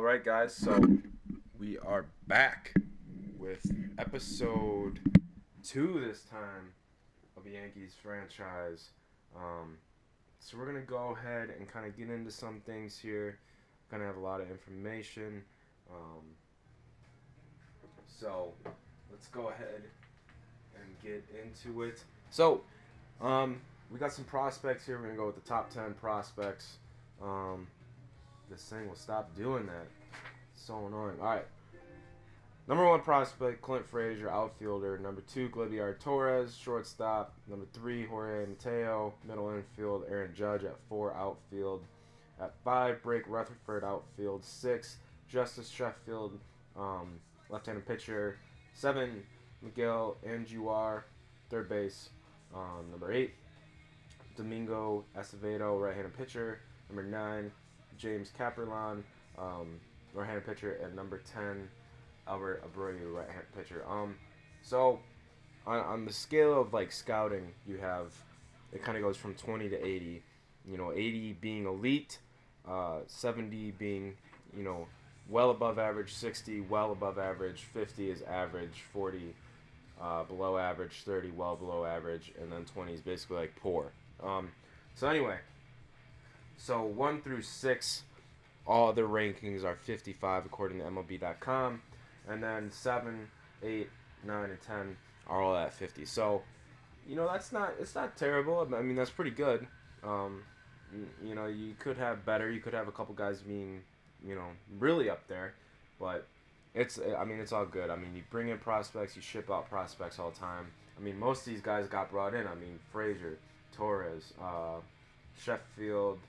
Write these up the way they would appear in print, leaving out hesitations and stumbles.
Alright, guys, so we are back with episode 2 this time of the Yankees franchise. Um, so we're going to go ahead and kind of get into some things here. Going to have a lot of information. Um, so let's go ahead and get into it. We got some prospects here. We're going to go with the top 10 prospects. This thing will stop doing that. It's so annoying. All right. Number 1 prospect, Clint Frazier, outfielder. Number 2, Gleyber Torres, shortstop. Number 3, Jorge Mateo, middle infield. Aaron Judge at 4, outfield. At 5, Blake Rutherford, outfield. 6, Justice Sheffield, left-handed pitcher. 7, Miguel Andujar, third base. Number 8, Domingo Acevedo, right-handed pitcher. Number 9, James Caperlan, right-handed pitcher. And number 10, Albert Abreu, right-handed pitcher. So on the scale of like scouting, you have it kind of goes from 20 to 80. 80 being elite, 70 being well above average, 60 well above average, 50 is average, 40 below average, 30 well below average, and then 20 is basically like poor. So anyway, so 1 through 6, all the rankings are 55 according to MLB.com. And then 7, 8, 9, and 10 are all at 50. So, it's not terrible. I mean, that's pretty good. You could have better. You could have a couple guys being, really up there. But it's all good. I mean, you bring in prospects, you ship out prospects all the time. I mean, most of these guys got brought in. I mean, Frazier, Torres, Sheffield.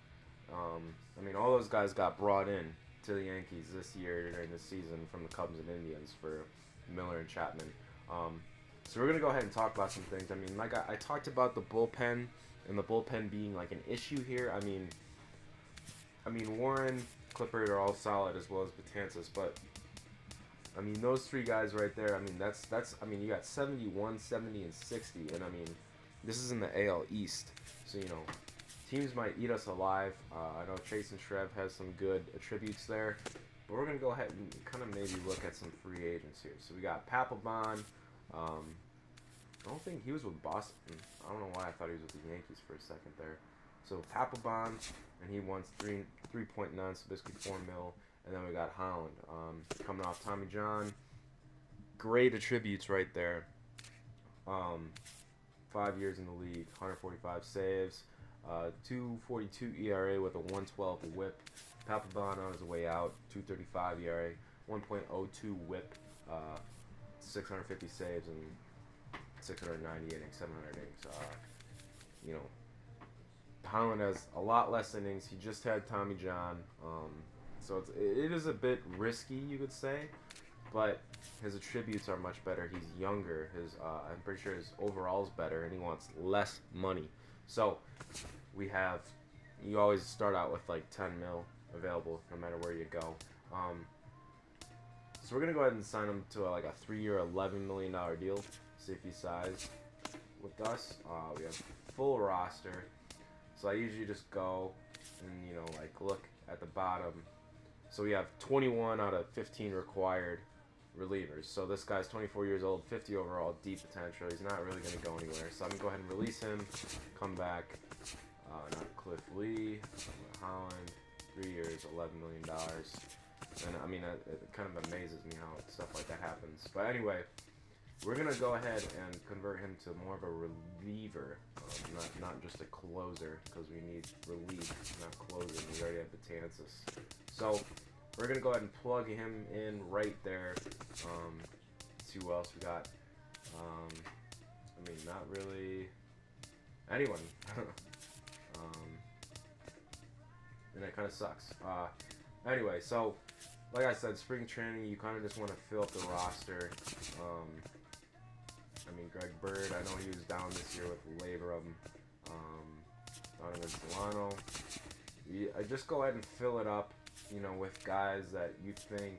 All those guys got brought in to the Yankees this year during the season from the Cubs and Indians for Miller and Chapman. So we're gonna go ahead and talk about some things. I mean, like I talked about the bullpen and the bullpen being like an issue here. I mean Warren, Clippard are all solid as well as Betances, but I mean those 3 guys right there. I mean that's you got 71, 70, and 60, and I mean this is in the AL East, so teams might eat us alive. I know Chase and Shreve has some good attributes there. But we're going to go ahead and kind of maybe look at some free agents here. So we got Papelbon. I don't think he was with Boston. I don't know why I thought he was with the Yankees for a second there. So Papelbon, and he wants 3.9, so basically $4 million. And then we got Holland coming off Tommy John. Great attributes right there. 5 years in the league, 145 saves. 2.42 ERA with a 1.12 WHIP. Papelbon on his way out, 2.35 ERA, 1.02 WHIP, 650 saves and 690 innings, 700 innings. Holland has a lot less innings. He just had Tommy John, so it is a bit risky, you could say, but his attributes are much better. He's younger. I'm pretty sure his overall's better, and he wants less money. So you always start out with like 10 mil available no matter where you go. So we're going to go ahead and sign him to a 3-year, $11 million deal. See if he signs with us. We have full roster. So I usually just go and, look at the bottom. So we have 21 out of 15 required relievers. So this guy's 24 years old, 50 overall, deep potential. He's not really going to go anywhere. So I'm going to go ahead and release him, come back. Not Cliff Lee, Holland, 3 years, $11 million. And I mean, it kind of amazes me how stuff like that happens. But anyway, we're going to go ahead and convert him to more of a reliever, not just a closer, because we need relief, not closing. We already have Betances. So we're going to go ahead and plug him in right there. See who else we got. Not really anyone. And that kind of sucks. Anyway, so like I said, spring training, you kind of just want to fill up the roster. Greg Bird, I know he was down this year with labrum. Donovan Solano. I just go ahead and fill it up, with guys that you think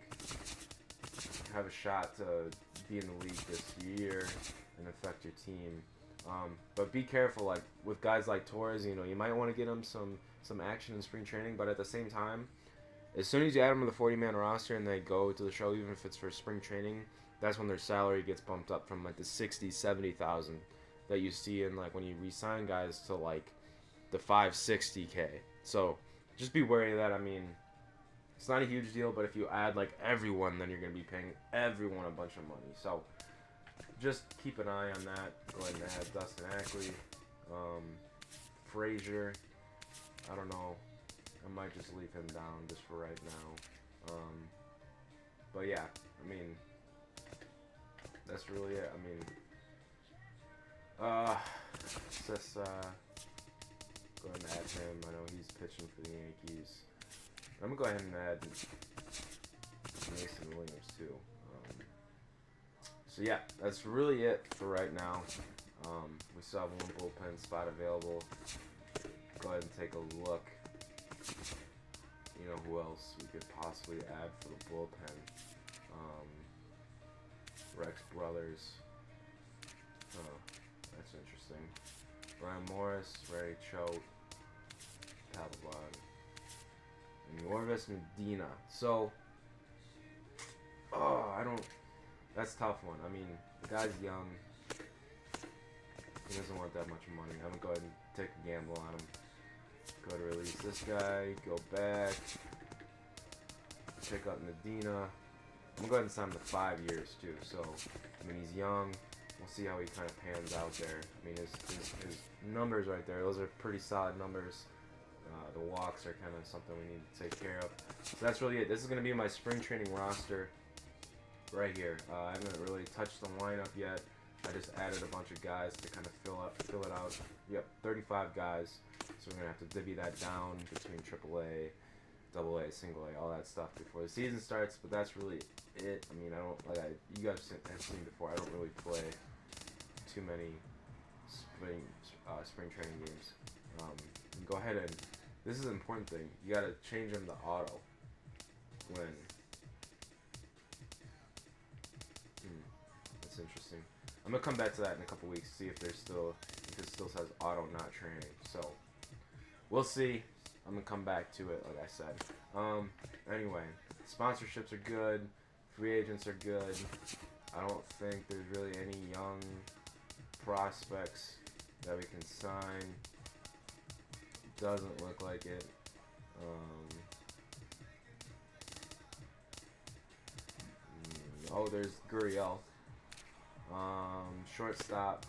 have a shot to be in the league this year and affect your team. But be careful, like with guys like Torres, you might want to get him some action in spring training, but at the same time, as soon as you add them to the 40-man roster and they go to the show, even if it's for spring training, that's when their salary gets bumped up from like the 60, 70,000 that you see in like when you re-sign guys to like the 560K. So just be wary of that. I mean, it's not a huge deal, but if you add like everyone, then you're gonna be paying everyone a bunch of money. So just keep an eye on that. Go ahead and add Dustin Ackley, Frazier. I don't know. I might just leave him down just for right now. But yeah, I mean, that's really it. I mean, just go ahead and add him. I know he's pitching for the Yankees. I'm gonna go ahead and add Mason Williams too. So yeah, that's really it for right now. We still have one bullpen spot available. Go ahead and take a look. You know who else we could possibly add for the bullpen? Rex Brothers. Oh, that's interesting. Brian Morris, Ray Choate, Papelbon, and Yorvis Medina. So, I don't. That's a tough one. I mean, the guy's young. He doesn't want that much money. I'm gonna go ahead and take a gamble on him. Go to release this guy. Go back. Pick up Medina. I'm gonna go ahead and sign him to 5 years too. So, I mean, he's young. We'll see how he kind of pans out there. I mean, his numbers right there, those are pretty solid numbers. The walks are kind of something we need to take care of. So that's really it. This is going to be my spring training roster right here. I haven't really touched the lineup yet. I just added a bunch of guys to kind of fill it out. Yep, 35 guys. So we're going to have to divvy that down between AAA, AA, single A, all that stuff before the season starts. But that's really it. I mean, you guys have seen before, I don't really play too many spring training games. Go ahead and, this is an important thing, you got to change them to auto when, that's interesting. I'm going to come back to that in a couple weeks, see if it still says auto not training. So, we'll see. I'm going to come back to it, like I said. Anyway, sponsorships are good. Free agents are good. I don't think there's really any young prospects that we can sign. Doesn't look like it. Oh, there's Gurriel. Shortstop.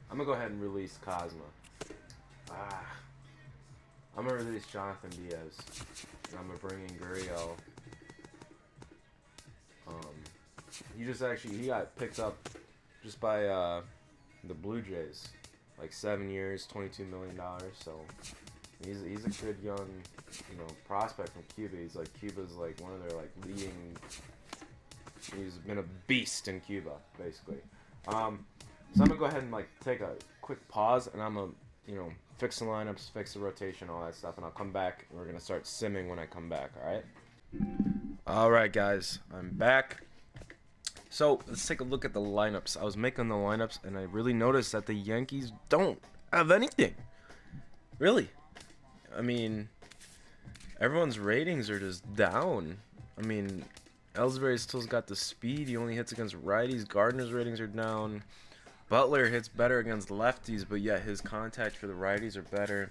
I'm gonna go ahead and release Cosma. I'm gonna release Jonathan Diaz. And I'm gonna bring in Gurriel. He got picked up just by the Blue Jays, like 7 years, $22 million. So he's a good young, prospect from Cuba. He's like Cuba's like one of their like leading. He's been a beast in Cuba, basically. So I'm gonna go ahead and like take a quick pause, and I'm gonna fix the lineups, fix the rotation, all that stuff, and I'll come back. And we're gonna start simming when I come back. All right, guys, I'm back. So let's take a look at the lineups. I was making the lineups, and I really noticed that the Yankees don't have anything. Really, I mean, everyone's ratings are just down. I mean, Ellsbury still's got the speed. He only hits against righties. Gardner's ratings are down. Butler hits better against lefties, but yet his contact for the righties are better.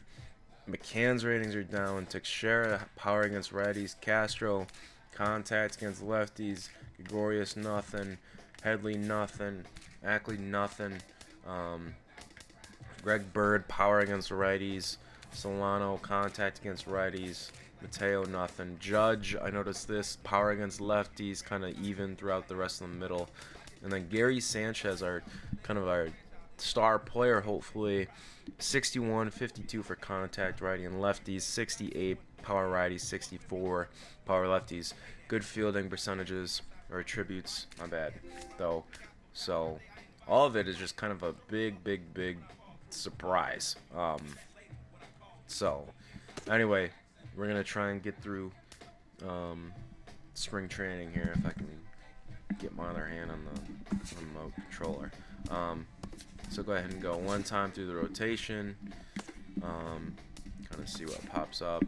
McCann's ratings are down. Teixeira, power against righties. Castro, contact against lefties. Gregorius, nothing. Headley, nothing. Ackley, nothing. Greg Bird, power against righties. Solano, contact against righties. Mateo, nothing. Judge, I noticed this, power against lefties, kind of even throughout the rest of the middle. And then Gary Sanchez, our star player, hopefully, 61, 52 for contact righty and lefties, 68 power righties, 64 power lefties. Good fielding percentages, or attributes, my bad, though. So all of it is just kind of a big surprise. So anyway, we're gonna try and get through spring training here if I can get my other hand on the remote controller. So go ahead and go one time through the rotation. Kind of see what pops up.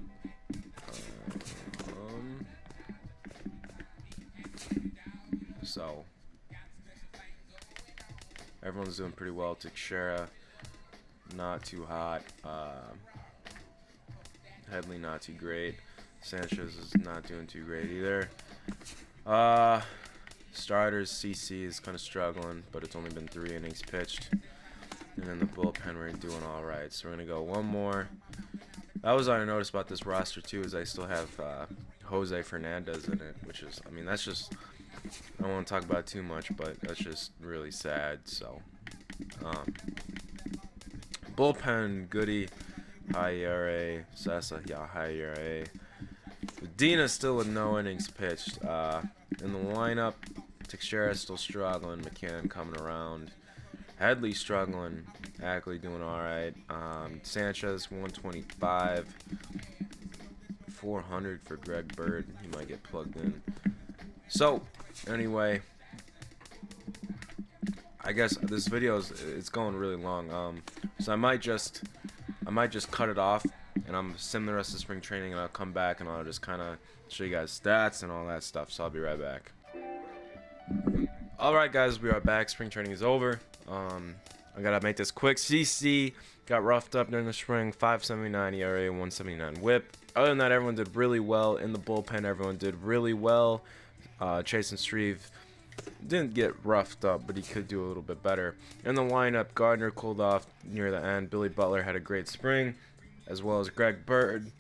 So everyone's doing pretty well. Teixeira, not too hot. Headley, not too great. Sanchez is not doing too great either. Starters, CC is kind of struggling, but it's only been 3 innings pitched. And then the bullpen, we're doing all right. So we're going to go one more. That was what I noticed about this roster, too, is I still have Jose Fernandez in it, which is, I mean, that's just, I don't want to talk about it too much, but that's just really sad. So, bullpen, Goody, high ERA. Sessa, yeah, high ERA. Medina still with no innings pitched. In the lineup, Teixeira still struggling. McCann coming around. Headley struggling. Ackley doing all right. Sanchez 125. 400 for Greg Bird. He might get plugged in. So anyway, I guess this video it's going really long. So I might just cut it off, and I'm sim the rest of the spring training, and I'll come back and I'll just kind of show you guys stats and all that stuff. So I'll be right back. All right, guys, we are back. Spring training is over. I gotta make this quick. CC got roughed up during the spring. 5.79 ERA, 1.79 WHIP. Other than that, everyone did really well in the bullpen. Everyone did really well. Chase and Shreve didn't get roughed up, but he could do a little bit better. In the lineup, Gardner cooled off near the end. Billy Butler had a great spring, as well as Greg Bird.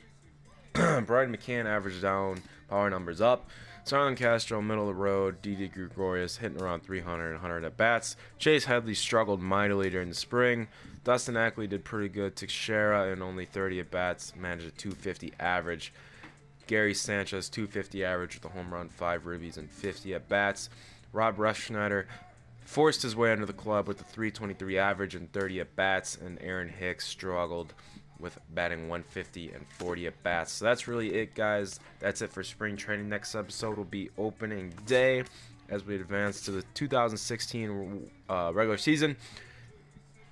Brian McCann averaged down, power numbers up. Starlin Castro, middle of the road. Didi Gregorius hitting around 300, 100 at bats. Chase Headley struggled mightily during the spring. Dustin Ackley did pretty good. Teixeira in only 30 at bats, managed a 250 average. Gary Sanchez 250 average with a home run, 5 ribbies, and 50 at bats. Rob Rushschneider forced his way into the club with a 323 average and 30 at bats, and Aaron Hicks struggled with batting 150 and 40 at bats. So that's really it, guys. That's it for spring training. Next episode will be opening day as we advance to the 2016 regular season.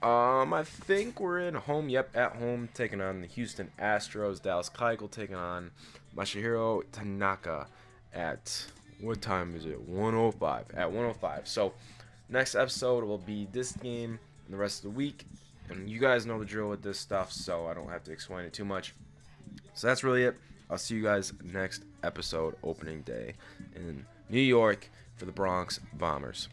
I think we're in home. Yep, at home, taking on the Houston Astros. Dallas Keuchel taking on Masahiro Tanaka at, what time is it? 1:05. At 1:05. So next episode will be this game and the rest of the week. And you guys know the drill with this stuff, so I don't have to explain it too much. So that's really it. I'll see you guys next episode, opening day in New York for the Bronx Bombers.